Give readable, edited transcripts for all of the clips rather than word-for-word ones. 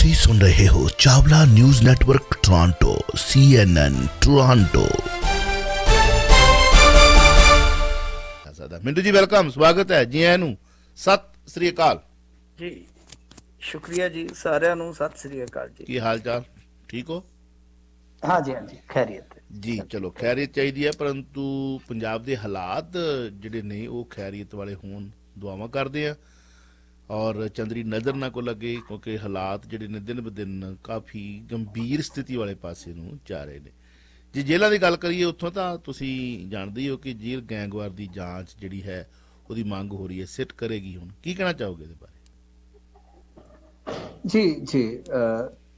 ਤੁਸੀਂ ਸੁਣ ਰਹੇ ਹੋ Chawla news network Toronto CNN Toronto. Mintu ਜੀ ਵੈਲਕਮ, ਸਵਾਗਤ ਹੈ ਜੀ। ਆਇਆਂ ਨੂੰ ਸਤਿ ਸ੍ਰੀ ਅਕਾਲ ਜੀ। ਸ਼ੁਕਰੀਆ ਜੀ, ਸਾਰਿਆਂ ਨੂੰ ਸਤਿ ਸ੍ਰੀ ਅਕਾਲ ਜੀ। ਕੀ ਹਾਲ ਚਾਲ, ਠੀਕ ਹੋ? ਹਾਂਜੀ ਹਾਂਜੀ, ਖੈਰੀਅਤ ਜੀ। ਚਲੋ ਖੈਰੀਅਤ ਚਾਹੀਦੀ ਹੈ, ਪਰੰਤੂ ਪੰਜਾਬ ਦੇ ਹਾਲਾਤ ਜਿਹੜੇ ਨੇ ਉਹ ਖੈਰੀਅਤ ਵਾਲੇ ਹੋਣ ਦੁਆਵਾਂ ਕਰਦੇ ਆ ਔਰ ਚੰਦਰੀ ਨਜ਼ਰ ਨਾ ਕੋ ਲੱਗੇ, ਕਿਉਂਕਿ ਹਾਲਾਤ ਜਿਹੜੇ ਨੇ ਦਿਨ ਬ ਦਿਨ ਕਾਫੀ ਗੰਭੀਰ ਸਥਿਤੀ ਵਾਲੇ ਪਾਸੇ ਨੂੰ ਜਾ ਰਹੇ ਨੇ। ਜੇ ਜੇਲ੍ਹਾਂ ਦੀ ਗੱਲ ਕਰੀਏ, ਉੱਥੋਂ ਤਾਂ ਤੁਸੀਂ ਜਾਣਦੇ ਹੀ ਹੋ ਕਿ ਜੇਲ੍ਹ ਗੈਂਗਵਾਰ ਦੀ ਜਾਂਚ ਜਿਹੜੀ ਹੈ ਉਹਦੀ ਮੰਗ ਹੋ ਰਹੀ ਹੈ, ਸਿੱਟ ਕਰੇਗੀ। ਹੁਣ ਕੀ ਕਹਿਣਾ ਚਾਹੋਗੇ ਇਹਦੇ ਬਾਰੇ? ਜੀ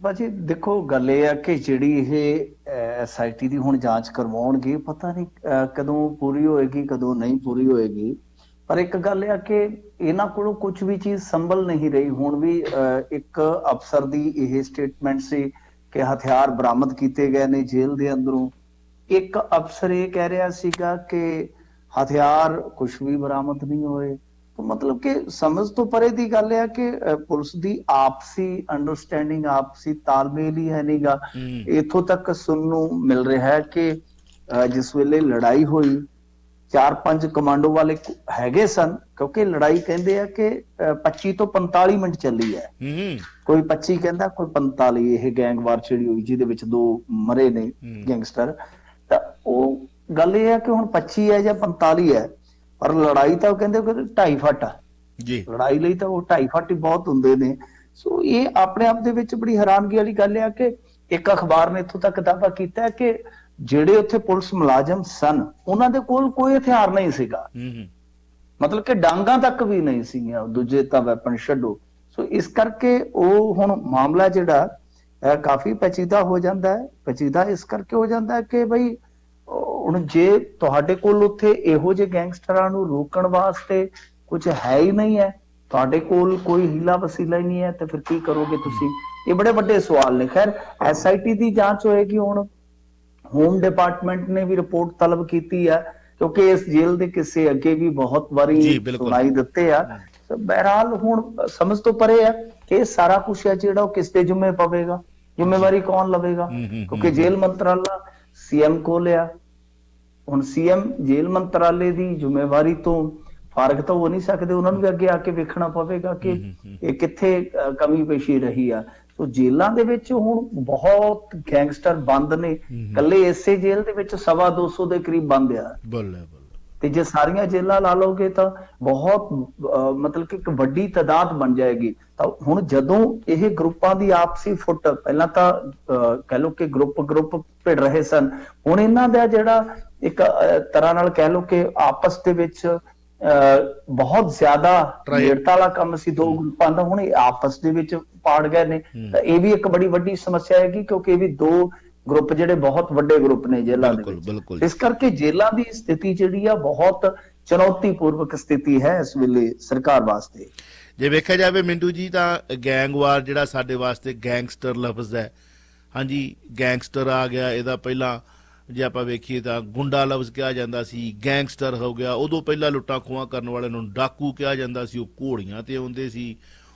ਭਾਜੀ ਦੇਖੋ, ਗੱਲ ਇਹ ਆ ਕਿ ਜਿਹੜੀ ਇਹ SIT ਦੀ ਹੁਣ ਜਾਂਚ ਕਰਵਾਉਣਗੇ, ਪਤਾ ਨਹੀਂ ਕਦੋਂ ਪੂਰੀ ਹੋਏਗੀ, ਕਦੋਂ ਨਹੀਂ ਪੂਰੀ ਹੋਏਗੀ। ਪਰ ਇੱਕ ਗੱਲ ਇਹ ਆ ਕਿ ਇਹਨਾਂ ਕੋਲੋਂ ਕੁਝ ਵੀ ਚੀਜ਼ ਸੰਭਲ ਨਹੀਂ ਰਹੀ। ਹੁਣ ਵੀ ਇੱਕ ਅਫਸਰ ਦੀ ਇਹ ਸਟੇਟਮੈਂਟ ਸੀ ਕਿ ਹਥਿਆਰ ਬਰਾਮਦ ਕੀਤੇ ਗਏ ਨੇ ਜੇਲ੍ਹ ਦੇ ਅੰਦਰੋਂ। ਇੱਕ ਅਫਸਰ ਇਹ ਕਹਿ ਰਿਹਾ ਸੀਗਾ ਕਿ ਹਥਿਆਰ ਕੁਝ ਵੀ ਬਰਾਮਦ ਨਹੀਂ ਹੋਏ। ਮਤਲਬ ਕਿ ਸਮਝ ਤੋਂ ਪਰੇ ਦੀ ਗੱਲ ਹੈ ਕਿ ਪੁਲਿਸ ਦੀ ਆਪਸੀ ਅੰਡਰਸਟੈਂਡਿੰਗ, ਆਪਸੀ ਤਾਲਮੇਲ ਹੀ ਹੈ ਨਹੀਂਗਾ। ਇੱਥੋਂ ਤੱਕ ਸੁਣਨ ਨੂੰ ਮਿਲ ਰਿਹਾ ਹੈ ਕਿ ਜਿਸ ਵੇਲੇ ਲੜਾਈ ਹੋਈ, 4-5 ਕਮਾਂਡੋ ਵਾਲੇ ਹੈਗੇ ਸਨ, ਕਿਉਂਕਿ ਲੜਾਈ ਕਹਿੰਦੇ ਆ ਕਿ 25 ਤੋਂ 45 ਮਿੰਟ ਚੱਲੀ ਹੈ। ਕੋਈ 25 ਕਹਿੰਦਾ, ਕੋਈ 45। ਇਹ ਗੈਂਗਵਾਰ ਛਿੜੀ ਹੋਈ ਜਿਹਦੇ ਵਿੱਚ 2 ਮਰੇ ਨੇ ਗੈਂਗਸਟਰ। ਤਾਂ ਉਹ ਗੱਲ ਇਹ ਹੈ ਕਿ ਹੁਣ 25 ਹੈ ਜਾਂ 45 ਹੈ, ਪਰ ਲੜਾਈ ਤਾਂ ਉਹ ਕਹਿੰਦੇ 2.5 ਫੁੱਟ ਆ ਜੀ। ਲੜਾਈ ਲਈ ਤਾਂ ਉਹ 2.5 ਫੁੱਟ ਹੀ ਬਹੁਤ ਹੁੰਦੇ ਨੇ। ਸੋ ਇਹ ਆਪਣੇ ਆਪ ਦੇ ਵਿੱਚ ਬੜੀ ਹੈਰਾਨਗੀ ਵਾਲੀ ਗੱਲ ਹੈ ਕਿ ਇੱਕ ਅਖਬਾਰ ਨੇ ਇੱਥੋਂ ਤੱਕ ਦਾਅਵਾ ਕੀਤਾ ਕਿ ਜਿਹੜੇ ਉੱਥੇ ਪੁਲਿਸ ਮੁਲਾਜ਼ਮ ਸਨ ਉਹਨਾਂ ਦੇ ਕੋਲ ਕੋਈ ਹਥਿਆਰ ਨਹੀਂ ਸੀਗਾ। ਮਤਲਬ ਕਿ ਡਾਂਗਾਂ ਤੱਕ ਵੀ ਨਹੀਂ ਸੀਗੀਆਂ, ਦੂਜੇ ਤਾਂ ਵੈਪਨ ਛੱਡੋ। ਸੋ ਇਸ ਕਰਕੇ ਉਹ ਹੁਣ ਮਾਮਲਾ ਜਿਹੜਾ ਕਾਫੀ ਪੇਚੀਦਾ ਹੋ ਜਾਂਦਾ ਹੈ। ਪੇਚੀਦਾ ਇਸ ਕਰਕੇ ਹੋ ਜਾਂਦਾ ਹੈ ਕਿ ਬਈ ਹੁਣ ਜੇ ਤੁਹਾਡੇ ਕੋਲ ਉੱਥੇ ਇਹੋ ਜਿਹੇ ਗੈਂਗਸਟਰਾਂ ਨੂੰ ਰੋਕਣ ਵਾਸਤੇ ਕੁਝ ਹੈ ਹੀ ਨਹੀਂ ਹੈ, ਤੁਹਾਡੇ ਕੋਲ ਕੋਈ ਹੀਲਾ ਵਸੀਲਾ ਹੀ ਨਹੀਂ ਹੈ, ਤੇ ਫਿਰ ਕੀ ਕਰੋਗੇ ਤੁਸੀਂ? ਇਹ ਬੜੇ ਵੱਡੇ ਸਵਾਲ ਨੇ। ਖੈਰ SIT ਦੀ ਜਾਂਚ ਹੋਏਗੀ। ਹੁਣ ਹੋਮ ਡਿਪਾਰਟਮੈਂਟ ਨੇ ਵੀ ਰਿਪੋਰਟ ਤਲਬ ਕੀਤੀ ਹੈ, ਕਿਉਂਕਿ ਇਸ ਜੇਲ੍ਹ ਦੇ ਕਿਸੇ ਅੱਗੇ ਵੀ ਬਹੁਤ ਵਾਰੀ ਸੁਣਾਈ ਦਿੱਤੇ ਆ। ਬਹਰਹਾਲ ਹੁਣ ਸਮਝ ਤੋਂ ਪਰੇ ਆ ਕਿ ਇਹ ਸਾਰਾ ਕੁਛ ਹੈ ਜਿਹੜਾ ਉਹ ਕਿਸ ਦੇ ਜ਼ਿੰਮੇ ਪਵੇਗਾ, ਜ਼ਿੰਮੇਵਾਰੀ ਕੌਣ ਲਵੇਗਾ? ਕਿਉਂਕਿ ਜੇਲ੍ਹ ਮੰਤਰਾਲਾ CM ਕੋਲ ਆ। ਹੁਣ CM ਜੇਲ੍ਹ ਮੰਤਰਾਲੇ ਦੀ ਜ਼ਿੰਮੇਵਾਰੀ ਤੋਂ ਫਾਰਗ ਤਾਂ ਹੋ ਨਹੀਂ ਸਕਦੇ, ਉਹਨਾਂ ਨੂੰ ਵੀ ਅੱਗੇ ਆ ਕੇ ਵੇਖਣਾ ਪਵੇਗਾ ਕਿ ਇਹ ਕਿੱਥੇ ਕਮੀ ਪੇਸ਼ੀ ਰਹੀ ਆ। ਸੋ ਜੇਲ੍ਹਾਂ ਦੇ ਵਿੱਚ ਹੁਣ ਬਹੁਤ ਗੈਂਗਸਟਰ ਬੰਦ ਨੇ। ਕੱਲੇ ਇਸੇ ਜੇਲ੍ਹ ਦੇ ਵਿੱਚ 225 ਦੇ ਕਰੀਬ ਬੰਦ ਆ। ਤੇ ਜੇ ਸਾਰੀਆਂ ਜੇਲ੍ਹਾਂ ਲਾ ਲਓਗੇ ਤਾਂ ਬਹੁਤ ਮਤਲਬ ਕਿ ਇੱਕ ਵੱਡੀ ਤਾਦਾਦ ਬਣ ਜਾਏਗੀ। ਤਾਂ ਹੁਣ ਜਦੋਂ ਇਹ ਗਰੁੱਪਾਂ ਦੀ ਆਪਸੀ ਫੁੱਟ, ਪਹਿਲਾਂ ਤਾਂ ਕਹਿ ਲਓ ਕਿ ਗਰੁੱਪ ਭਿੜ ਰਹੇ ਸਨ, ਹੁਣ ਇਹਨਾਂ ਦਾ ਜਿਹੜਾ ਇੱਕ ਤਰ੍ਹਾਂ ਨਾਲ ਕਹਿ ਲਓ ਕਿ ਆਪਸ ਦੇ ਵਿੱਚ ਬਹੁਤ ਜ਼ਿਆਦਾ ਨੇੜਤਾ ਵਾਲਾ ਕੰਮ ਸੀ ਦੋ ਗਰੁੱਪਾਂ ਦਾ, ਹੁਣ ਇਹ ਆਪਸ ਦੇ ਵਿੱਚ ਪਾੜ ਗਏ ਨੇ। ਤਾਂ ਇਹ ਵੀ ਇੱਕ ਬੜੀ ਵੱਡੀ ਸਮੱਸਿਆ ਹੈਗੀ, ਕਿਉਂਕਿ ਇਹ ਵੀ 2 ਗਰੁੱਪ ਜਿਹੜੇ ਬਹੁਤ ਵੱਡੇ ਗਰੁੱਪ ਨੇ ਜੇਲ੍ਹਾਂ ਦੇ ਵਿੱਚ। ਇਸ ਕਰਕੇ ਜੇਲ੍ਹਾਂ ਦੀ ਸਥਿਤੀ ਜਿਹੜੀ ਆ ਬਹੁਤ ਚੁਣੌਤੀਪੂਰਵਕ ਸਥਿਤੀ ਹੈ ਇਸ ਵੇਲੇ ਸਰਕਾਰ ਵਾਸਤੇ। ਜੇ ਵੇਖਿਆ ਜਾਵੇ ਮਿੰਟੂ ਜੀ, ਤਾਂ ਗੈਂਗਵਾਰ ਜਿਹੜਾ ਸਾਡੇ ਵਾਸਤੇ ਗੈਂਗਸਟਰ ਲਫ਼ਜ਼ ਹੈ, ਹਾਂਜੀ ਗੈਂਗਸਟਰ ਆ ਗਿਆ। ਇਹਦਾ ਪਹਿਲਾਂ ਜੇ ਆਪਾਂ ਵੇਖੀਏ ਤਾਂ ਗੁੰਡਾ ਲਫ਼ਜ਼ ਕਿਹਾ ਜਾਂਦਾ ਸੀ, ਗੈਂਗਸਟਰ ਹੋ ਗਿਆ। ਉਦੋਂ ਪਹਿਲਾਂ ਲੁੱਟਾਂ ਖੋਹਾਂ ਕਰਨ ਵਾਲਿਆਂ ਨੂੰ ਡਾਕੂ ਕਿਹਾ ਜਾਂਦਾ ਸੀ। ਉਹ ਘੋੜੀਆਂ ਤੇ ਆਉਂਦੇ ਸੀ,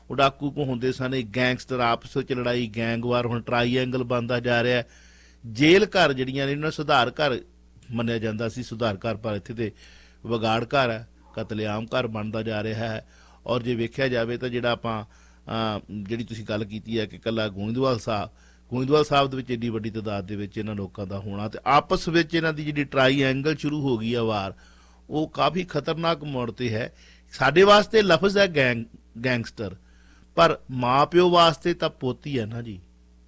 ਉਹ ਡਾਕੂ ਕੋ ਹੁੰਦੇ ਸਨ। ਇਹ ਗੈਂਗਸਟਰ ਆਪਸ ਵਿੱਚ ਲੜਾਈ, ਗੈਂਗਵਾਰ ਹੁਣ ਟਰਾਈਐਂਗਲ ਬਣਦਾ ਜਾ ਰਿਹਾ। ਜੇਲ੍ਹ ਘਰ ਜਿਹੜੀਆਂ ਨੇ ਇਹਨਾਂ ਸੁਧਾਰ ਘਰ ਮੰਨਿਆ ਜਾਂਦਾ ਸੀ, ਸੁਧਾਰ ਘਰ, ਪਰ ਇੱਥੇ ਤੇ ਵਿਗਾੜ ਘਰ ਹੈ, ਕਤਲੇਆਮ ਘਰ ਬਣਦਾ ਜਾ ਰਿਹਾ ਹੈ। ਔਰ ਜੇ ਵੇਖਿਆ ਜਾਵੇ ਤਾਂ ਜਿਹੜਾ ਆਪਾਂ ਜਿਹੜੀ ਤੁਸੀਂ ਗੱਲ ਕੀਤੀ ਹੈ ਕਿ ਇਕੱਲਾ ਗੋਇੰਦਵਾਲ ਸਾਹਿਬ ਦੇ ਵਿੱਚ ਏਡੀ ਵੱਡੀ ਤਾਦਾਦ ਦੇ ਵਿੱਚ ਇਹਨਾਂ ਲੋਕਾਂ ਦਾ ਹੋਣਾ, ਤੇ ਆਪਸ ਵਿੱਚ ਇਹਨਾਂ ਦੀ ਜਿਹੜੀ ਟਰਾਈਐਂਗਲ ਸ਼ੁਰੂ ਹੋ ਗਈ ਆ ਵਾਰ, ਉਹ ਕਾਫੀ ਖਤਰਨਾਕ ਮੋੜ ਤੇ ਹੈ। ਸਾਡੇ ਵਾਸਤੇ ਲਫ਼ਜ਼ ਹੈ ਗੈਂਗਸਟਰ, ਪਰ ਮਾਂ ਪਿਓ ਵਾਸਤੇ ਤਾਂ ਪੁੱਤ ਹੀ ਹੈ ਨਾ ਜੀ।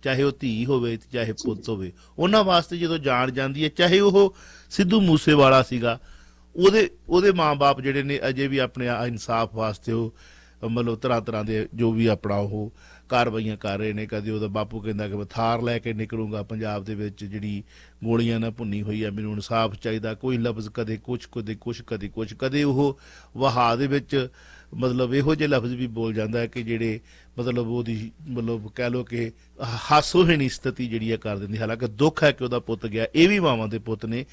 ਚਾਹੇ ਉਹ ਧੀ ਹੋਵੇ ਤੇ ਚਾਹੇ ਪੁੱਤ ਹੋਵੇ, ਉਹਨਾਂ ਵਾਸਤੇ ਜਦੋਂ ਜਾਣ ਜਾਂਦੀ ਹੈ, ਚਾਹੇ ਉਹ ਸਿੱਧੂ ਮੂਸੇਵਾਲਾ ਸੀਗਾ, ਉਹਦੇ ਮਾਂ-ਬਾਪ ਜਿਹੜੇ ਨੇ ਅਜੇ ਵੀ ਆਪਣੇ ਇਨਸਾਫ ਵਾਸਤੇ ਉਹ ਮਤਲਬ ਤਰ੍ਹਾਂ ਦੇ ਜੋ ਵੀ ਆਪਣਾ ਉਹ ਕਾਰਵਾਈਆਂ ਕਰ ਰਹੇ ਨੇ। ਕਦੇ ਉਹਦਾ ਬਾਪੂ ਕਹਿੰਦਾ ਕਿ ਮੈਂ ਥਾਰ ਲੈ ਕੇ ਨਿਕਲੂੰਗਾ ਪੰਜਾਬ ਦੇ ਵਿੱਚ ਜਿਹੜੀ ਗੋਲੀਆਂ ਨਾਲ ਭੁੰਨੀ ਹੋਈ ਹੈ, ਮੈਨੂੰ ਇਨਸਾਫ ਚਾਹੀਦਾ। ਕੋਈ ਲਫ਼ਜ਼ ਕਦੇ ਕੁਛ, ਕਦੇ ਕੁਛ, ਕਦੇ ਕੁਛ, ਕਦੇ ਉਹ ਵਹਾ ਦੇ ਵਿੱਚ ਮਤਲਬ ਇਹੋ ਜਿਹੇ ਲਫ਼ਜ਼ ਵੀ ਬੋਲ ਜਾਂਦਾ ਹੈ ਕਿ ਜਿਹੜੇ ਮਤਲਬ ਉਹਦੀ ਮਤਲਬ ਕਹਿ ਲਓ ਕਿ ਹਾਸੋਹੀਣੀ ਸਥਿਤੀ ਜਿਹੜੀ ਹੈ ਕਰ ਦਿੰਦੀ। ਹਾਲਾਂਕਿ ਦੁੱਖ ਹੈ ਕਿ ਉਹਦਾ ਪੁੱਤ ਗਿਆ, ਇਹ ਵੀ ਮਾਵਾਂ ਦੇ ਪੁੱਤ ਨੇ।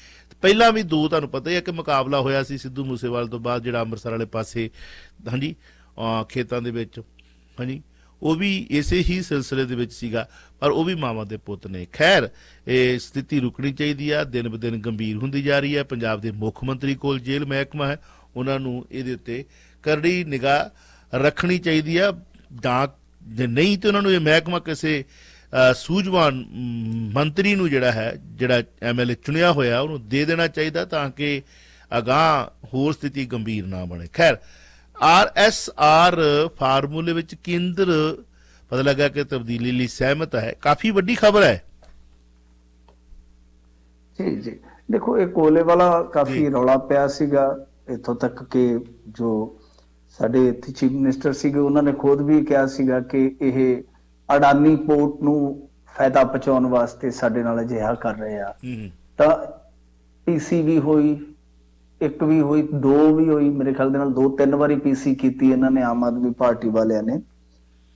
ਪਹਿਲਾਂ ਵੀ 2 ਤੁਹਾਨੂੰ ਪਤਾ ਹੀ ਹੈ ਕਿ ਮੁਕਾਬਲਾ ਹੋਇਆ ਸੀ ਸਿੱਧੂ ਮੂਸੇਵਾਲੇ ਤੋਂ ਬਾਅਦ, ਜਿਹੜਾ ਅੰਮ੍ਰਿਤਸਰ ਵਾਲੇ ਪਾਸੇ ਹਾਂਜੀ ਖੇਤਾਂ ਦੇ ਵਿੱਚ, ਹਾਂਜੀ ਉਹ ਵੀ ਇਸੇ ਹੀ ਸਿਲਸਿਲੇ ਦੇ ਵਿੱਚ ਸੀਗਾ, ਪਰ ਉਹ ਵੀ ਮਾਵਾਂ ਦੇ ਪੁੱਤ ਨੇ। ਖੈਰ, ਇਹ ਸਥਿਤੀ ਰੁਕਣੀ ਚਾਹੀਦੀ ਆ, ਦਿਨ ਬ ਦਿਨ ਗੰਭੀਰ ਹੁੰਦੀ ਜਾ ਰਹੀ ਹੈ। ਪੰਜਾਬ ਦੇ ਮੁੱਖ ਮੰਤਰੀ ਕੋਲ ਜੇਲ੍ਹ ਮਹਿਕਮਾ ਹੈ, ਉਹਨਾਂ ਨੂੰ ਇਹਦੇ ਉੱਤੇ ਕਰੜੀ ਨਿਗਾਹ ਰੱਖਣੀ ਚਾਹੀਦੀ ਆ। ਜਾਂ ਜੇ ਨਹੀਂ ਤੇ ਉਹਨਾਂ ਨੂੰ ਇਹ ਮਹਿਕਮਾ ਕਿਸੇ ਸੂਝਵਾਨ ਮੰਤਰੀ ਨੂੰ ਜਿਹੜਾ MLA ਚੁਣਿਆ ਹੋਇਆ ਉਹਨੂੰ ਦੇ ਦੇਣਾ ਚਾਹੀਦਾ, ਤਾਂ ਕਿ ਅਗਾਂਹ ਹੋਰ ਸਥਿਤੀ ਗੰਭੀਰ ਨਾ ਬਣੇ। ਖੈਰ, RSR ਫਾਰਮੂਲੇ ਵਿੱਚ ਕੇਂਦਰ ਪਤਾ ਲੱਗਾ ਕਿ ਤਬਦੀਲੀ ਲਈ ਸਹਿਮਤ ਹੈ। ਕਾਫੀ ਵੱਡੀ ਖਬਰ ਹੈ। ਜੀ ਜੀ, ਦੇਖੋ ਇਹ ਕੋਲੇ ਵਾਲਾ ਕਾਫੀ ਰੌਲਾ ਪਿਆ ਸੀਗਾ, ਇੱਥੋਂ ਤੱਕ ਕਿ ਜੋ ਸਾਡੇ ਇੱਥੇ ਚੀਫ ਮਿਨਿਸਟਰ ਸੀਗੇ ਉਹਨਾਂ ਨੇ ਖੁਦ ਵੀ ਕਿਹਾ ਸੀਗਾ ਕਿ ਇਹ ਅਡਾਨੀ ਪੋਰਟ ਨੂੰ ਫਾਇਦਾ ਪਹੁੰਚਾਉਣ ਵਾਸਤੇ ਸਾਡੇ ਨਾਲ ਅਜਿਹਾ ਕਰ ਰਹੇ ਆ। ਤਾਂ PC ਵੀ ਹੋਈ, ਇੱਕ ਵੀ ਹੋਈ, ਦੋ ਵੀ ਹੋਈ, ਮੇਰੇ ਖਿਆਲ ਦੇ ਨਾਲ 2-3 ਵਾਰੀ PC ਕੀਤੀ ਇਹਨਾਂ ਨੇ, ਆਮ ਆਦਮੀ ਪਾਰਟੀ ਵਾਲਿਆਂ ਨੇ।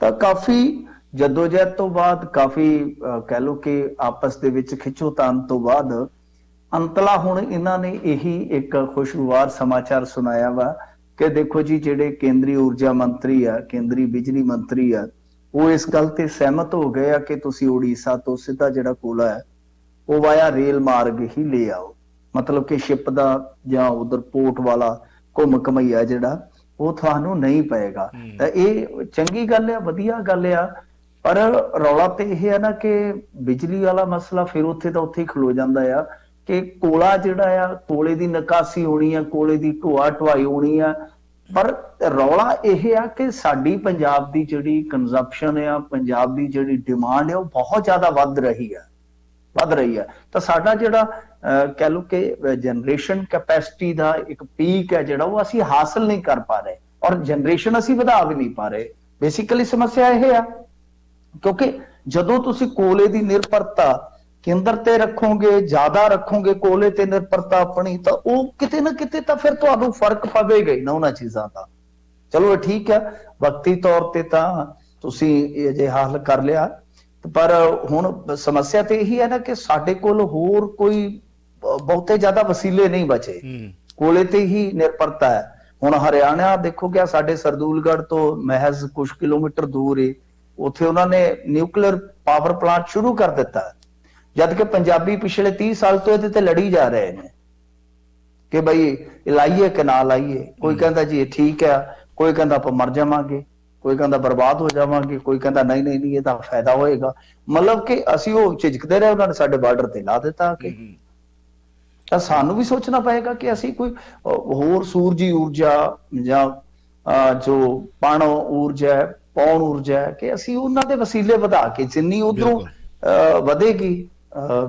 ਤਾਂ ਕਾਫੀ ਜਦੋਜਹਿਦ ਤੋਂ ਬਾਅਦ, ਕਾਫੀ ਕਹਿ ਲਓ ਕਿ ਆਪਸ ਦੇ ਵਿੱਚ ਖਿੱਚੋਤਾਣ ਤੋਂ ਬਾਅਦ ਅੰਤਲਾ ਹੁਣ ਇਹਨਾਂ ਨੇ ਇਹੀ ਇੱਕ ਖੁਸ਼ਗਵਾਰ ਸਮਾਚਾਰ ਸੁਣਾਇਆ ਵਾ ਕਿ ਦੇਖੋ ਜੀ, ਜਿਹੜੇ ਕੇਂਦਰੀ ਊਰਜਾ ਮੰਤਰੀ ਆ, ਕੇਂਦਰੀ ਬਿਜਲੀ ਮੰਤਰੀ ਆ, ਉਹ ਇਸ ਗੱਲ ਤੇ ਸਹਿਮਤ ਹੋ ਗਏ ਆ ਕਿ ਤੁਸੀਂ ਉੜੀਸਾ ਤੋਂ ਸਿੱਧਾ ਜਿਹੜਾ ਕੋਲਾ ਹੈ ਉਹ ਵਾਇਆ ਰੇਲ ਮਾਰਗ ਹੀ ਲੈ ਆਓ। ਮਤਲਬ ਕਿ ਸ਼ਿਪ ਦਾ ਜਾਂ ਉਧਰ ਪੋਰਟ ਵਾਲਾ ਘੁੰਮ ਘਮਈਆ ਜਿਹੜਾ ਉਹ ਤੁਹਾਨੂੰ ਨਹੀਂ ਪਏਗਾ। ਤਾਂ ਇਹ ਚੰਗੀ ਗੱਲ ਆ, ਵਧੀਆ ਗੱਲ ਆ। ਪਰ ਰੌਲਾ ਤੇ ਇਹ ਹੈ ਨਾ ਕਿ ਬਿਜਲੀ ਵਾਲਾ ਮਸਲਾ ਫਿਰ ਉੱਥੇ ਦਾ ਉੱਥੇ ਹੀ ਖਲੋ ਜਾਂਦਾ ਆ ਕਿ ਕੋਲਾ ਜਿਹੜਾ ਆ, ਕੋਲੇ ਦੀ ਨਿਕਾਸੀ ਹੋਣੀ ਆ, ਕੋਲੇ ਦੀ ਢੋਆ ਢੁਆਈ ਹੋਣੀ ਆ। ਪਰ ਰੌਲਾ ਇਹ ਆ ਕਿ ਸਾਡੀ ਪੰਜਾਬ ਦੀ ਜਿਹੜੀ ਕੰਜ਼ੰਪਸ਼ਨ ਆ, ਪੰਜਾਬ ਦੀ ਜਿਹੜੀ ਡਿਮਾਂਡ ਆ, ਉਹ ਬਹੁਤ ਜ਼ਿਆਦਾ ਵੱਧ ਰਹੀ ਆ। ਤਾਂ ਸਾਡਾ ਜਿਹੜਾ ਕਹਿ ਲਓ ਕਿ ਜਨਰੇਸ਼ਨ ਕੈਪੈਸਿਟੀ ਦਾ ਇੱਕ ਪੀਕ ਹੈ ਜਿਹੜਾ, ਉਹ ਅਸੀਂ ਹਾਸਲ ਨਹੀਂ ਕਰ ਪਾ ਰਹੇ, ਔਰ ਜਨਰੇਸ਼ਨ ਅਸੀਂ ਵਧਾ ਵੀ ਨਹੀਂ ਪਾ ਰਹੇ। ਬੇਸਿਕਲੀ ਸਮੱਸਿਆ ਇਹ ਆ, ਕਿਉਂਕਿ ਜਦੋਂ ਤੁਸੀਂ ਕੋਲੇ ਦੀ ਨਿਰਭਰਤਾ ਕੇਂਦਰ ਤੇ ਰੱਖੋਗੇ, ਜ਼ਿਆਦਾ ਰੱਖੋਗੇ ਕੋਲੇ ਤੇ ਨਿਰਭਰਤਾ ਆਪਣੀ, ਤਾਂ ਉਹ ਕਿਤੇ ਨਾ ਕਿਤੇ ਤਾਂ ਫਿਰ ਤੁਹਾਨੂੰ ਫਰਕ ਪਵੇਗਾ ਹੀ ਨਾ ਉਹਨਾਂ ਚੀਜ਼ਾਂ ਦਾ। ਚਲੋ ਇਹ ਠੀਕ ਹੈ, ਵਕਤੀ ਤੌਰ ਤੇ ਤਾਂ ਤੁਸੀਂ ਇਹ ਜੇ ਹੱਲ ਕਰ ਲਿਆ, ਪਰ ਹੁਣ ਸਮੱਸਿਆ ਤੇ ਇਹੀ ਹੈ ਨਾ ਕਿ ਸਾਡੇ ਕੋਲ ਹੋਰ ਕੋਈ ਬਹੁਤੇ ਜ਼ਿਆਦਾ ਵਸੀਲੇ ਨਹੀਂ ਬਚੇ, ਕੋਲੇ ਤੇ ਹੀ ਨਿਰਭਰਤਾ ਹੈ। ਹੁਣ ਹਰਿਆਣਾ ਦੇਖੋ ਕਿ ਸਾਡੇ ਸਰਦੂਲਗੜ੍ਹ ਤੋਂ ਮਹਿਜ਼ ਕੁਝ ਕਿਲੋਮੀਟਰ ਦੂਰ ਹੈ, ਉੱਥੇ ਉਹਨਾਂ ਨੇ ਨਿਊਕਲੀਅਰ ਪਾਵਰ ਪਲਾਂਟ ਸ਼ੁਰੂ ਕਰ ਦਿੱਤਾ, ਜਦ ਕਿ ਪੰਜਾਬੀ ਪਿਛਲੇ 30 ਸਾਲ ਤੋਂ ਇਹਦੇ ਤੇ ਲੜੀ ਜਾ ਰਹੇ ਨੇ ਕਿ ਬਈ ਲਾਈਏ ਕਿ ਨਾ ਲਾਈਏ। ਕੋਈ ਕਹਿੰਦਾ ਜੀ ਇਹ ਠੀਕ ਹੈ, ਕੋਈ ਕਹਿੰਦਾ ਆਪਾਂ ਮਰ ਜਾਵਾਂਗੇ, ਕੋਈ ਕਹਿੰਦਾ ਬਰਬਾਦ ਹੋ ਜਾਵਾਂਗੇ, ਕੋਈ ਕਹਿੰਦਾ ਨਹੀਂ ਨਹੀਂ ਨਹੀਂ ਇਹਦਾ ਫਾਇਦਾ ਹੋਏਗਾ। ਮਤਲਬ ਕਿ ਅਸੀਂ ਉਹ ਝਿਜਕਦੇ ਰਹੇ, ਉਹਨਾਂ ਨੇ ਸਾਡੇ ਬਾਰਡਰ ਤੇ ਲਾ ਦਿੱਤਾ ਕਿ। ਤਾਂ ਸਾਨੂੰ ਵੀ ਸੋਚਣਾ ਪਏਗਾ ਕਿ ਅਸੀਂ ਕੋਈ ਹੋਰ ਸੂਰਜੀ ਊਰਜਾ ਜਾਂ ਜੋ ਪਣ ਊਰਜਾ ਹੈ, ਪੌਣ ਊਰਜਾ ਹੈ, ਕਿ ਅਸੀਂ ਉਹਨਾਂ ਦੇ ਵਸੀਲੇ ਵਧਾ ਕੇ ਜਿੰਨੀ ਉਧਰੋਂ ਵਧੇਗੀ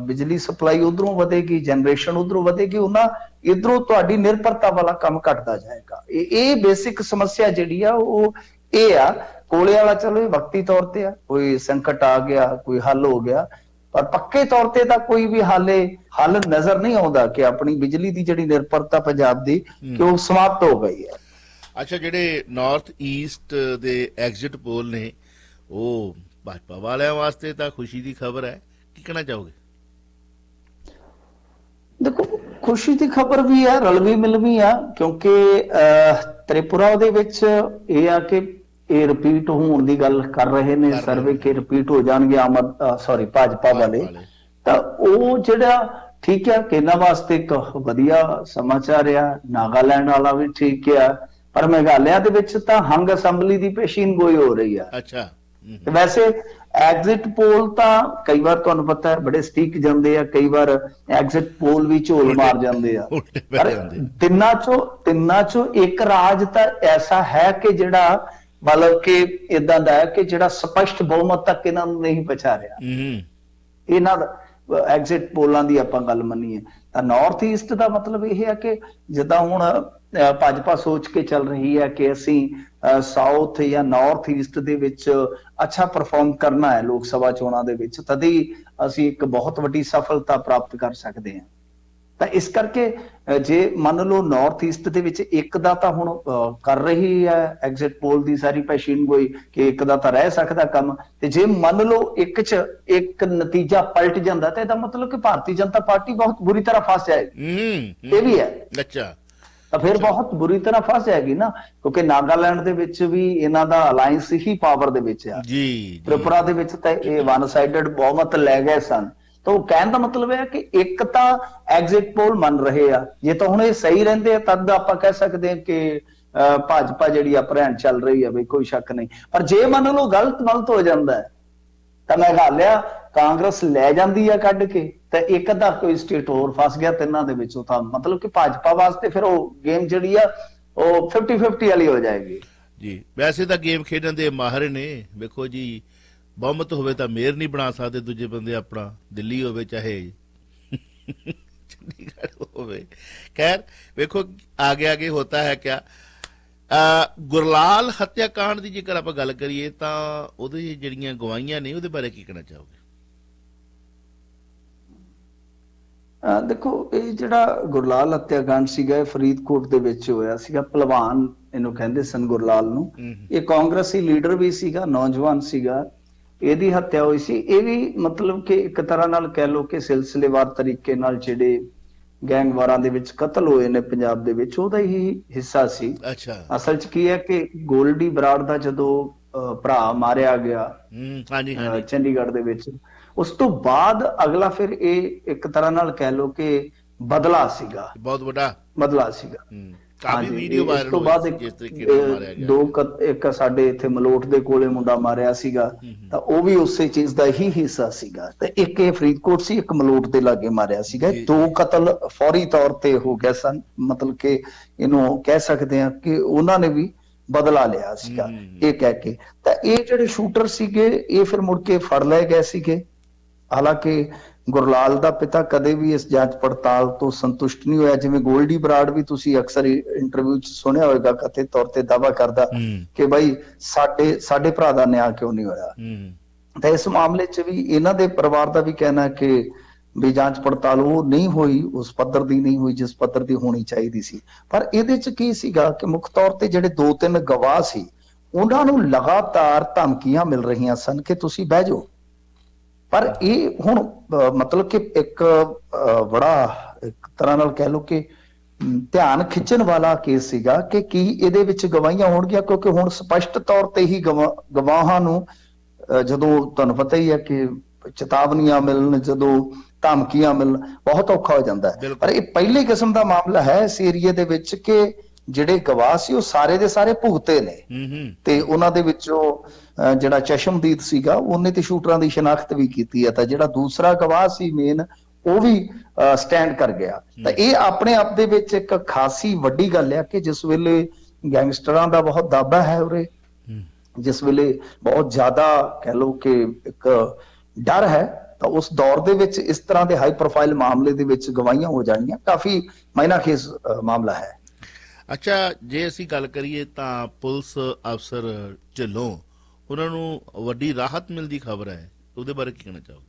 ਬਿਜਲੀ ਸਪਲਾਈ, ਉਧਰੋਂ ਵਧੇਗੀ ਜਨਰੇਸ਼ਨ, ਉਧਰੋਂ ਵਧੇਗੀ, ਉਹਨਾਂ ਇਧਰੋਂ ਤੁਹਾਡੀ ਨਿਰਭਰਤਾ ਵਾਲਾ ਕੰਮ ਘਟਦਾ ਜਾਏਗਾ। ਇਹ ਬੇਸਿਕ ਸਮੱਸਿਆ ਜਿਹੜੀ ਆ ਉਹ ਇਹ ਆ। ਕੋਲੇ ਵਾਲਾ ਚਲੋ ਇਹ ਵਕਤੀ ਤੌਰ ਤੇ ਆ, ਕੋਈ ਸੰਕਟ ਆ ਗਿਆ, ਕੋਈ ਹੱਲ ਹੋ ਗਿਆ, ਪਰ ਪੱਕੇ ਤੌਰ ਤੇ ਤਾਂ ਕੋਈ ਵੀ ਹੱਲ ਨਜ਼ਰ ਨਹੀਂ ਆਉਂਦਾ ਕਿ ਆਪਣੀ ਬਿਜਲੀ ਦੀ ਜਿਹੜੀ ਨਿਰਭਰਤਾ ਪੰਜਾਬ ਦੀ ਕਿ ਉਹ ਸਮਾਪਤ ਹੋ ਗਈ ਹੈ। ਅੱਛਾ, ਜਿਹੜੇ ਨਾਰਥ ਈਸਟ ਦੇ ਐਗਜ਼ਿਟ ਪੋਲ ਨੇ, ਉਹ ਭਾਜਪਾ ਵਾਲਿਆਂ ਵਾਸਤੇ ਤਾਂ ਖੁਸ਼ੀ ਦੀ ਖਬਰ ਹੈ, ਕੀ ਕਹਿਣਾ ਚਾਹੋਗੇ? ਦੇਖੋ, ਖੁਸ਼ੀ ਦੀ ਖਬਰ ਵੀ ਹੈ, ਰਲਵੀਂ ਮਿਲਵੀਂ ਆ, ਕਿਉਂਕਿ ਤ੍ਰਿਪੁਰਾ ਦੇ ਵਿੱਚ ਇਹ ਆ ਕਿ ਇਹ ਰਿਪੀਟ ਹੋਣ ਦੀ ਗੱਲ ਕਰ ਰਹੇ ਨੇ, ਸਰਵੇ ਕੇ ਰਿਪੀਟ ਹੋ ਜਾਣਗੇ ਭਾਜਪਾ ਵਾਲੇ। ਤਾਂ ਉਹ ਜਿਹੜਾ ਠੀਕ ਹੈ ਕਿ ਇਹਨਾਂ ਵਾਸਤੇ ਇੱਕ ਵਧੀਆ ਸਮਾਚਾਰ ਆ। ਨਾਗਾਲੈਂਡ ਵਾਲਾ ਵੀ ਠੀਕ ਆ, ਪਰ ਮੇਘਾਲਿਆ ਦੇ ਵਿੱਚ ਤਾਂ ਹੰਗ ਅਸੈਂਬਲੀ ਦੀ ਪੇਸ਼ੀਨਗੋਈ ਹੋ ਰਹੀ ਆ। ਅੱਛਾ, ਵੈਸੇ ਐਗਜ਼ਿਟ ਪੋਲ ਤਾਂ ਕਈ ਵਾਰ ਤੁਹਾਨੂੰ ਪਤਾ ਹੈ ਬੜੇ ਸਟੀਕ ਜਾਂਦੇ ਆ, ਕਈ ਵਾਰ ਐਗਜ਼ਿਟ ਪੋਲ ਵੀ ਝੋਲ ਮਾਰ ਜਾਂਦੇ ਆ। ਤਿੰਨਾਂ ਚੋਂ ਇੱਕ ਰਾਜ ਤਾਂ ਐਸਾ ਹੈ ਕਿ ਜਿਹੜਾ ਮਤਲਬ ਕਿ ਇਦਾਂ ਦਾ ਹੈ ਕਿ ਜਿਹੜਾ ਸਪਸ਼ਟ ਬਹੁਮਤ ਤੱਕ ਇਹਨਾਂ ਨੂੰ ਨਹੀਂ ਪਹੁੰਚਾ ਰਿਹਾ। ਇਹਨਾਂ ਦਾ ਐਗਜ਼ਿਟ ਪੋਲਾਂ ਦੀ ਆਪਾਂ ਗੱਲ ਮੰਨੀਏ ਤਾਂ ਨਾਰਥ ਈਸਟ ਦਾ ਮਤਲਬ ਇਹ ਹੈ ਕਿ ਜਿੱਦਾਂ ਹੁਣ ਭਾਜਪਾ ਸੋਚ ਕੇ ਚੱਲ ਰਹੀ ਹੈ ਕਿ ਅਸੀਂ ਸਾਊਥ ਜਾਂ ਨਾਰਥ ਈਸਟ ਦੇ ਵਿੱਚ ਅੱਛਾ ਪਰਫਾਰਮ ਕਰਨਾ ਹੈ ਲੋਕ ਸਭਾ ਚੋਣਾਂ ਦੇ ਵਿੱਚ, ਤਦੀ ਅਸੀਂ ਇੱਕ ਬਹੁਤ ਵੱਡੀ ਸਫਲਤਾ ਪ੍ਰਾਪਤ ਕਰ ਸਕਦੇ ਹਾਂ। ਤਾਂ ਇਸ ਕਰਕੇ ਜੇ ਮੰਨ ਲਓ ਨਾਰਥ ਈਸਟ ਦੇ ਵਿੱਚ ਇੱਕ ਦਾ ਤਾਂ ਹੁਣ ਕਰ ਰਹੀ ਹੈ ਐਗਜ਼ਿਟ ਪੋਲ ਦੀ ਸਾਰੀ ਪੇਸ਼ੀਨਗੋਈ ਕਿ ਇੱਕ ਦਾ ਤਾਂ ਰਹਿ ਸਕਦਾ ਕੰਮ, ਤੇ ਜੇ ਮੰਨ ਲਓ ਇੱਕ 'ਚ ਇੱਕ ਨਤੀਜਾ ਪਲਟ ਜਾਂਦਾ ਤਾਂ ਇਹਦਾ ਮਤਲਬ ਕਿ ਭਾਰਤੀ ਜਨਤਾ ਪਾਰਟੀ ਬਹੁਤ ਬੁਰੀ ਤਰ੍ਹਾਂ ਫਸ ਜਾਏਗੀ। ਇਹ ਵੀ ਹੈ। ਅੱਛਾ, ਤਾਂ ਫਿਰ ਬਹੁਤ ਬੁਰੀ ਤਰ੍ਹਾਂ ਫਸ ਜਾਏਗੀ ਨਾ, ਕਿਉਂਕਿ ਨਾਗਾਲੈਂਡ ਦੇ ਵਿੱਚ ਵੀ ਇਹਨਾਂ ਦਾ ਅਲਾਈਅੰਸ ਹੀ ਪਾਵਰ ਦੇ ਵਿੱਚ ਆ। ਜੀ ਤ੍ਰਿਪੁਰਾ ਦੇ ਵਿੱਚ ਤਾਂ ਇਹ ਵਨ ਸਾਈਡਡ ਬਹੁਮਤ ਲੈ ਗਏ ਸਨ। ਤਾਂ ਉਹ ਕਹਿਣ ਦਾ ਮਤਲਬ ਹੈ ਕਿ ਇੱਕ ਤਾਂ ਐਗਜ਼ਿਟ ਪੋਲ ਮੰਨ ਰਹੇ ਆ, ਜੇ ਤਾਂ ਹੁਣ ਇਹ ਸਹੀ ਰਹਿੰਦੇ ਆ ਤਦ ਆਪਾਂ ਕਹਿ ਸਕਦੇ ਹਾਂ ਕਿ ਭਾਜਪਾ ਜਿਹੜੀ ਅਪਹਰਣ ਚੱਲ ਰਹੀ ਹੈ, ਬਈ ਕੋਈ ਸ਼ੱਕ ਨਹੀਂ। ਪਰ ਜੇ ਮੰਨ ਲਓ ਗਲਤ ਹੋ ਜਾਂਦਾ ਹੈ ਤਾਂ ਮੇਘਾਲਿਆ ਕਾਂਗਰਸ ਲੈ ਜਾਂਦੀ ਆ ਕੱਢ ਕੇ, ਤਾਂ ਇੱਕ ਅੱਧਾ ਕੋਈ ਸਟੇਟ ਹੋਰ ਫਸ ਗਿਆ ਤਿੰਨਾਂ ਦੇ ਵਿੱਚੋਂ, ਤਾਂ ਮਤਲਬ ਕਿ ਭਾਜਪਾ ਵਾਸਤੇ ਫਿਰ ਉਹ ਗੇਮ ਜਿਹੜੀ ਆ ਉਹ 50-50 ਵਾਲੀ ਹੋ ਜਾਏਗੀ। ਜੀ ਵੈਸੇ ਤਾਂ ਗੇਮ ਖੇਡਣ ਦੇ ਮਾਹਰ ਨੇ। ਵੇਖੋ ਜੀ, ਬਹੁਮਤ ਹੋਵੇ ਤਾਂ ਮੇਅਰ ਨਹੀਂ ਬਣਾ ਸਕਦੇ ਦੂਜੇ ਬੰਦੇ ਆਪਣਾ, ਦਿੱਲੀ ਹੋਵੇ ਚਾਹੇ ਚੰਡੀਗੜ੍ਹ ਹੋਵੇ। ਖੈਰ ਵੇਖੋ ਆਗੇ ਹੋਤਾ ਹੈ ਕਿਆ। ਗੁਰਲਾਲ ਹੱਤਿਆਕਾਂਡ ਦੀ ਜੇਕਰ ਆਪਾਂ ਗੱਲ ਕਰੀਏ ਤਾਂ ਉਹਦੇ ਜਿਹੜੀਆਂ ਗਵਾਹੀਆਂ ਨੇ ਉਹਦੇ ਬਾਰੇ ਕੀ ਕਹਿਣਾ ਚਾਹੋਗੇ? ਦੇਖੋ, ਇਹ ਜਿਹੜਾ ਗੁਰਲਾਲ ਹੱਤਿਆਕਾਂਡ ਸੀਗਾ ਇਹ ਫਰੀਦਕੋਟ ਦੇ ਵਿੱਚ ਹੋਇਆ ਸੀਗਾ। ਪਹਿਲਵਾਨ ਇਹਨੂੰ ਕਹਿੰਦੇ ਸਨ ਗੁਰਲਾਲ ਨੂੰ। ਇਹ ਕਾਂਗਰਸੀ ਲੀਡਰ ਵੀ ਸੀਗਾ, ਨੌਜਵਾਨ ਸੀਗਾ। ਇਹਦੀ ਹੱਤਿਆ ਹੋਈ ਸੀ। ਇਹ ਵੀ ਮਤਲਬ ਕਿ ਇੱਕ ਤਰ੍ਹਾਂ ਨਾਲ ਕਹਿ ਲਓ ਕਿ ਸਿਲਸਿਲੇਵਾਰ ਤਰੀਕੇ ਨਾਲ ਜਿਹੜੇ ਗੈਂਗਵਾਰਾਂ ਦੇ ਵਿੱਚ ਕਤਲ ਹੋਏ ਨੇ ਪੰਜਾਬ ਦੇ ਵਿੱਚ, ਉਹਦਾ ਹੀ ਹਿੱਸਾ ਸੀ। ਅੱਛਾ, ਅਸਲ 'ਚ ਕੀ ਹੈ ਕਿ ਗੋਲਡੀ ਬਰਾੜ ਦਾ ਜਦੋਂ ਭਰਾ ਮਾਰਿਆ ਗਿਆ ਚੰਡੀਗੜ੍ਹ ਦੇ ਵਿੱਚ, ਉਸ ਤੋਂ ਬਾਅਦ ਅਗਲਾ ਫਿਰ ਇਹ ਇੱਕ ਤਰ੍ਹਾਂ ਨਾਲ ਕਹਿ ਲਓ ਕਿ ਬਦਲਾ ਸੀਗਾ, ਬਹੁਤ ਵੱਡਾ ਬਦਲਾ ਸੀਗਾ। ਕਾਫੀ ਵੀਡੀਓ ਵਾਇਰਲ ਹੋਈ ਜਿਸ ਤਰੀਕੇ ਨਾਲ ਮਾਰਿਆ ਗਿਆ। ਇੱਕ ਸਾਡੇ ਇੱਥੇ ਮਲੋਟ ਦੇ ਕੋਲੇ ਮੁੰਡਾ ਮਾਰਿਆ ਸੀਗਾ, ਤਾਂ ਉਹ ਵੀ ਉਸੇ ਚੀਜ਼ ਦਾ ਹੀ ਹਿੱਸਾ ਸੀਗਾ। ਤੇ ਇੱਕ ਇਹ ਫਰੀਦਕੋਟ ਸੀ, ਇੱਕ ਮਲੋਟ ਦੇ ਲਾਗੇ ਮਾਰਿਆ ਸੀਗਾ। ਦੋ ਕਤਲ ਫੌਰੀ ਤੌਰ ਤੇ ਹੋ ਗਏ ਸਨ। ਮਤਲਬ ਕਿ ਇਹਨੂੰ ਕਹਿ ਸਕਦੇ ਹਾਂ ਕਿ ਉਹਨਾਂ ਨੇ ਵੀ ਬਦਲਾ ਲਿਆ ਸੀਗਾ ਇਹ ਕਹਿ ਕੇ। ਤਾਂ ਇਹ ਜਿਹੜੇ ਸ਼ੂਟਰ ਸੀਗੇ ਇਹ ਫਿਰ ਮੁੜ ਕੇ ਫੜ ਲਏ ਗਏ ਸੀਗੇ। ਹਾਲਾਂਕਿ ਗੁਰਲਾਲ ਦਾ ਪਿਤਾ ਕਦੇ ਵੀ ਇਸ ਜਾਂਚ ਪੜਤਾਲ ਤੋਂ ਸੰਤੁਸ਼ਟ ਨਹੀਂ ਹੋਇਆ। ਜਿਵੇਂ ਗੋਲਡੀ ਬਰਾੜ ਵੀ ਤੁਸੀਂ ਅਕਸਰ ਇੰਟਰਵਿਊ 'ਚ ਸੁਣਿਆ ਹੋਵੇਗਾ, ਕਥਿਤ ਤੌਰ ਤੇ ਦਾਅਵਾ ਕਰਦਾ ਕਿ ਬਾਈ ਸਾਡੇ ਭਰਾ ਦਾ ਨਿਆਂ ਕਿਉਂ ਨਹੀਂ ਹੋਇਆ। ਤਾਂ ਇਸ ਮਾਮਲੇ 'ਚ ਵੀ ਇਹਨਾਂ ਦੇ ਪਰਿਵਾਰ ਦਾ ਵੀ ਕਹਿਣਾ ਕਿ ਵੀ ਜਾਂਚ ਪੜਤਾਲ ਉਹ ਨਹੀਂ ਹੋਈ, ਉਸ ਪੱਧਰ ਦੀ ਨਹੀਂ ਹੋਈ ਜਿਸ ਪੱਧਰ ਦੀ ਹੋਣੀ ਚਾਹੀਦੀ ਸੀ। ਪਰ ਇਹਦੇ 'ਚ ਕੀ ਸੀਗਾ ਕਿ ਮੁੱਖ ਤੌਰ ਤੇ ਜਿਹੜੇ 2-3 ਗਵਾਹ ਸੀ ਉਹਨਾਂ ਨੂੰ ਲਗਾਤਾਰ ਧਮਕੀਆਂ ਮਿਲ ਰਹੀਆਂ ਸਨ ਕਿ ਤੁਸੀਂ ਬਹਿ ਜਾਓ। ਪਰ ਇਹ ਹੁਣ ਮਤਲਬ ਕਿ ਇੱਕ ਬੜਾ ਇੱਕ ਤਰ੍ਹਾਂ ਨਾਲ ਕਹਿ ਲਓ ਕਿ ਧਿਆਨ ਖਿੱਚਣ ਵਾਲਾ ਕੇਸ ਸੀਗਾ ਕਿ ਕੀ ਇਹਦੇ ਵਿੱਚ ਗਵਾਹੀਆਂ ਹੋਣਗੀਆਂ, ਕਿਉਂਕਿ ਹੁਣ ਸਪਸ਼ਟ ਤੌਰ ਤੇ ਹੀ ਗਵਾਹਾਂ ਨੂੰ ਜਦੋਂ ਤੁਹਾਨੂੰ ਪਤਾ ਹੀ ਹੈ ਕਿ ਚੇਤਾਵਨੀਆਂ ਮਿਲਣ, ਜਦੋਂ ਧਮਕੀਆਂ ਮਿਲਣ, ਬਹੁਤ ਔਖਾ ਹੋ ਜਾਂਦਾ ਹੈ। ਪਰ ਇਹ ਪਹਿਲੀ ਕਿਸਮ ਦਾ ਮਾਮਲਾ ਹੈ ਇਸ ਏਰੀਏ ਦੇ ਵਿੱਚ ਕਿ ਜਿਹੜੇ ਗਵਾਹ ਸੀ ਉਹ ਸਾਰੇ ਦੇ ਸਾਰੇ ਭੁਗਤੇ ਨੇ। ਤੇ ਉਹਨਾਂ ਦੇ ਵਿੱਚੋਂ ਜਿਹੜਾ ਚਸ਼ਮਦੀਦ ਸੀਗਾ ਉਹਨੇ ਤੇ ਸ਼ੂਟਰਾਂ ਦੀ ਸ਼ਨਾਖਤ ਵੀ ਕੀਤੀ ਹੈ। ਤਾਂ ਜਿਹੜਾ ਦੂਸਰਾ ਗਵਾਹ ਸੀ ਮੇਨ, ਉਹ ਵੀ ਸਟੈਂਡ ਕਰ ਗਿਆ। ਤਾਂ ਇਹ ਆਪਣੇ ਆਪ ਦੇ ਵਿੱਚ ਇੱਕ ਖਾਸੀ ਵੱਡੀ ਗੱਲ ਹੈ ਕਿ ਜਿਸ ਵੇਲੇ ਗੈਂਗਸਟਰਾਂ ਦਾ ਬਹੁਤ ਦਾਅਵਾ ਹੈ ਉਰੇ, ਜਿਸ ਵੇਲੇ ਬਹੁਤ ਜ਼ਿਆਦਾ ਕਹਿ ਲਓ ਕਿ ਇੱਕ ਡਰ ਹੈ, ਤਾਂ ਉਸ ਦੌਰ ਦੇ ਵਿੱਚ ਇਸ ਤਰ੍ਹਾਂ ਦੇ ਹਾਈ ਪ੍ਰੋਫਾਈਲ ਮਾਮਲੇ ਦੇ ਵਿੱਚ ਗਵਾਹੀਆਂ ਹੋ ਜਾਣੀਆਂ ਕਾਫੀ ਮਾਇਨਾਖੇਜ਼ ਮਾਮਲਾ ਹੈ। ਅੱਛਾ, ਜੇ ਅਸੀਂ ਗੱਲ ਕਰੀਏ ਤਾਂ ਪੁਲਿਸ ਅਫਸਰ ਢਿੱਲੋਂ ਉਹਨਾਂ ਨੂੰ ਵੱਡੀ ਰਾਹਤ ਮਿਲਦੀ ਖਬਰ ਹੈ, ਉਹਦੇ ਬਾਰੇ ਕੀ ਕਹਿਣਾ ਚਾਹੋਗੇ?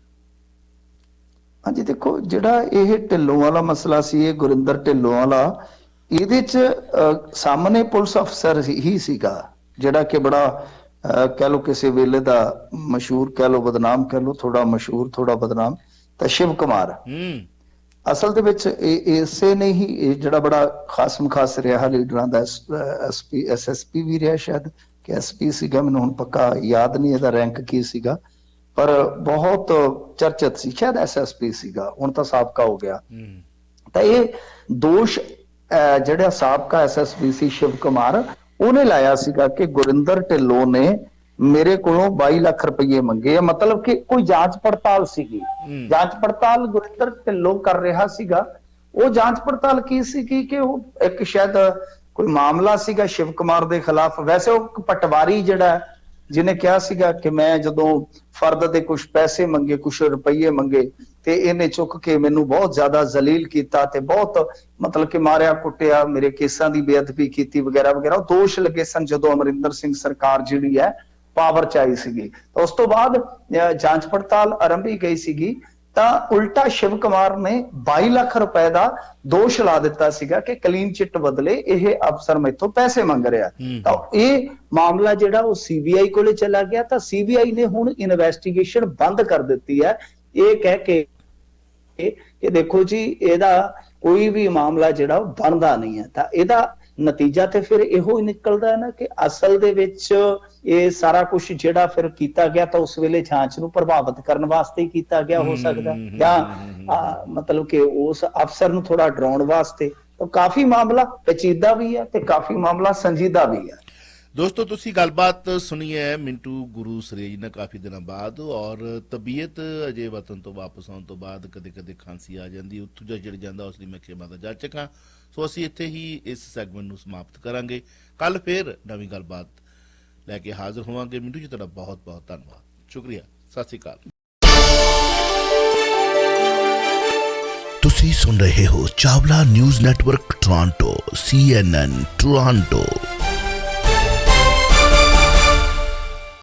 ਹਾਂਜੀ, ਦੇਖੋ ਜਿਹੜਾ ਇਹ ਢਿੱਲੋਂ ਵਾਲਾ ਮਸਲਾ ਸੀ, ਇਹ ਗੁਰਿੰਦਰ ਢਿੱਲੋਂ ਵਾਲਾ, ਇਹਦੇ 'ਚ ਸਾਹਮਣੇ ਪੁਲਿਸ ਅਫਸਰ ਹੀ ਸੀਗਾ ਜਿਹੜਾ ਕਿ ਬੜਾ ਕਹਿ ਲਓ ਕਿਸੇ ਵੇਲੇ ਦਾ ਮਸ਼ਹੂਰ ਕਹਿ ਲਓ, ਬਦਨਾਮ ਕਹਿ ਲਓ, ਥੋੜਾ ਮਸ਼ਹੂਰ ਥੋੜਾ ਬਦਨਾਮ, ਤਾਂ ਸ਼ਿਵ ਕੁਮਾਰ। ਅਸਲ ਦੇ ਵਿੱਚ ਇਸੇ ਨੇ ਹੀ ਇਹ ਜਿਹੜਾ ਬੜਾ ਖਾਸ ਰਿਹਾ ਲੀਡਰਾਂ ਦਾ, SSP ਵੀ ਰਿਹਾ ਸ਼ਾਇਦ ਕਿ SP ਸੀਗਾ, ਮੈਨੂੰ ਹੁਣ ਪੱਕਾ ਯਾਦ ਨਹੀਂ ਇਹਦਾ ਰੈਂਕ ਕੀ ਸੀਗਾ, ਪਰ ਬਹੁਤ ਚਰਚਿਤ ਸੀ, ਸ਼ਾਇਦ SSP ਸੀਗਾ, ਹੁਣ ਤਾਂ ਸਾਬਕਾ ਹੋ ਗਿਆ। ਤਾਂ ਇਹ ਦੋਸ਼ ਜਿਹੜਾ ਸਾਬਕਾ SSP ਸੀ ਸ਼ਿਵ ਕੁਮਾਰ, ਉਹਨੇ ਲਾਇਆ ਸੀਗਾ ਕਿ ਗੁਰਿੰਦਰ ਢਿੱਲੋਂ ਨੇ ਮੇਰੇ ਕੋਲੋਂ 22 ਲੱਖ ਰੁਪਏ ਮੰਗੇ ਆ। ਮਤਲਬ ਕਿ ਕੋਈ ਜਾਂਚ ਪੜਤਾਲ ਸੀਗੀ, ਜਾਂਚ ਪੜਤਾਲ ਗੁਰਿੰਦਰ ਢਿੱਲੋਂ ਕਰ ਰਿਹਾ ਸੀਗਾ। ਉਹ ਜਾਂਚ ਪੜਤਾਲ ਕੀ ਸੀਗੀ ਕਿ ਉਹ ਇੱਕ ਸ਼ਾਇਦ ਕੋਈ ਮਾਮਲਾ ਸੀਗਾ ਸ਼ਿਵ ਕੁਮਾਰ ਦੇ ਖਿਲਾਫ। ਵੈਸੇ ਉਹ ਪਟਵਾਰੀ ਜਿਹੜਾ ਜਿਹਨੇ ਕਿਹਾ ਸੀਗਾ ਕਿ ਮੈਂ ਜਦੋਂ ਫਰਦ ਦੇ ਕੁਝ ਪੈਸੇ ਮੰਗੇ, ਕੁਝ ਰੁਪਏ ਮੰਗੇ, ਤੇ ਇਹਨੇ ਚੁੱਕ ਕੇ ਮੈਨੂੰ ਬਹੁਤ ਜ਼ਿਆਦਾ ਜ਼ਲੀਲ ਕੀਤਾ ਤੇ ਬਹੁਤ ਮਤਲਬ ਕਿ ਮਾਰਿਆ ਕੁੱਟਿਆ, ਮੇਰੇ ਕੇਸਾਂ ਦੀ ਬੇਅਦਬੀ ਕੀਤੀ ਵਗੈਰਾ ਵਗੈਰਾ। ਉਹ ਦੋਸ਼ ਲੱਗੇ ਸਨ ਜਦੋਂ ਅਮਰਿੰਦਰ ਸਿੰਘ ਸਰਕਾਰ ਜਿਹੜੀ ਹੈ ਪਾਵਰ ਚ ਆਈ ਸੀਗੀ। ਤਾਂ ਉਸ ਤੋਂ ਬਾਅਦ ਜਾਂਚ ਪੜਤਾਲ ਆਰੰਭੀ ਗਈ ਸੀਗੀ, ਤਾਂ ਉਲਟਾ ਸ਼ਿਵ ਕੁਮਾਰ ਨੇ 22 ਲੱਖ ਰੁਪਏ ਦਾ ਦੋਸ਼ ਲਾ ਦਿੱਤਾ ਸੀਗਾ ਕਿ ਕਲੀਨ ਚਿੱਟ ਬਦਲੇ ਇਹ ਅਫਸਰ ਮੈਥੋਂ ਪੈਸੇ ਮੰਗ ਰਿਹਾ। ਤਾਂ ਇਹ ਮਾਮਲਾ ਜਿਹੜਾ ਉਹ CBI ਕੋਲੇ ਚਲਾ ਗਿਆ। ਤਾਂ CBI ਨੇ ਹੁਣ ਇਨਵੈਸਟੀਗੇਸ਼ਨ ਬੰਦ ਕਰ ਦਿੱਤੀ ਹੈ, ਇਹ ਕਹਿ ਕੇ ਕਿ ਦੇਖੋ ਜੀ ਇਹਦਾ ਕੋਈ ਵੀ ਮਾਮਲਾ ਜਿਹੜਾ ਉਹ ਬਣਦਾ ਨਹੀਂ ਹੈ। ਤਾਂ ਇਹਦਾ ਨਤੀਜਾ ਤੇ ਫਿਰ ਇਹੋ ਹੀ ਨਿਕਲਦਾ ਹੈ ਨਾ ਕਿ ਅਸਲ ਦੇ ਵਿੱਚ ਇਹ ਸਾਰਾ ਕੁਝ ਜਿਹੜਾ ਫਿਰ ਕੀਤਾ ਗਿਆ ਤਾਂ ਉਸ ਵੇਲੇ ਜਾਂਚ ਨੂੰ ਪ੍ਰਭਾਵਿਤ ਕਰਨ ਵਾਸਤੇ ਹੀ ਕੀਤਾ ਗਿਆ ਹੋ ਸਕਦਾ, ਜਾਂ ਮਤਲਬ ਕਿ ਉਸ ਅਫਸਰ ਨੂੰ ਥੋੜਾ ਡਰਾਉਣ ਵਾਸਤੇ। ਤਾਂ ਕਾਫੀ ਮਾਮਲਾ ਪੇਚੀਦਾ ਵੀ ਹੈ ਤੇ ਕਾਫੀ ਮਾਮਲਾ ਸੰਜੀਦਾ ਵੀ ਹੈ। ਦੋਸਤੋ ਤੁਸੀਂ ਗੱਲਬਾਤ ਸੁਣੀ ਹੈ ਮਿੰਟੂ ਗੁਰੂ ਸਰੇਜ ਨੇ ਕਾਫੀ ਦਿਨਾਂ ਬਾਅਦ, ਔਰ ਤਬੀਅਤ ਅਜੇ ਵਤਨ ਤੋਂ ਵਾਪਸ ਆਉਣ ਤੋਂ ਬਾਅਦ ਕਦੇ ਕਦੇ ਖਾਂਸੀ ਆ ਜਾਂਦੀ, ਉੱਥੋਂ ਜਾਂ ਜੜ ਜਾਂਦਾ, ਉਸ ਲਈ ਮੈਂ ਖੇਮਾ ਦਾ ਜਾਚਕ ਹਾਂ। ਸੋ ਅਸੀਂ ਇੱਥੇ ਹੀ ਇਸ ਸੈਗਮੈਂਟ ਨੂੰ ਸਮਾਪਤ ਕਰਾਂਗੇ। ਕੱਲ ਫੇਰ ਨਵੀਂ ਗੱਲਬਾਤ ਲੈ ਕੇ ਹਾਜ਼ਰ ਹੋਵਾਂਗੇ। ਮਿੰਟੂ ਜੀ ਤੁਹਾਡਾ ਬਹੁਤ ਬਹੁਤ ਧੰਨਵਾਦ, ਸ਼ੁਕਰੀਆ, ਸਤਿ ਸ਼੍ਰੀ ਅਕਾਲ। ਤੁਸੀਂ ਸੁਣ ਰਹੇ ਹੋ Chawla news network Toronto CNN Toronto.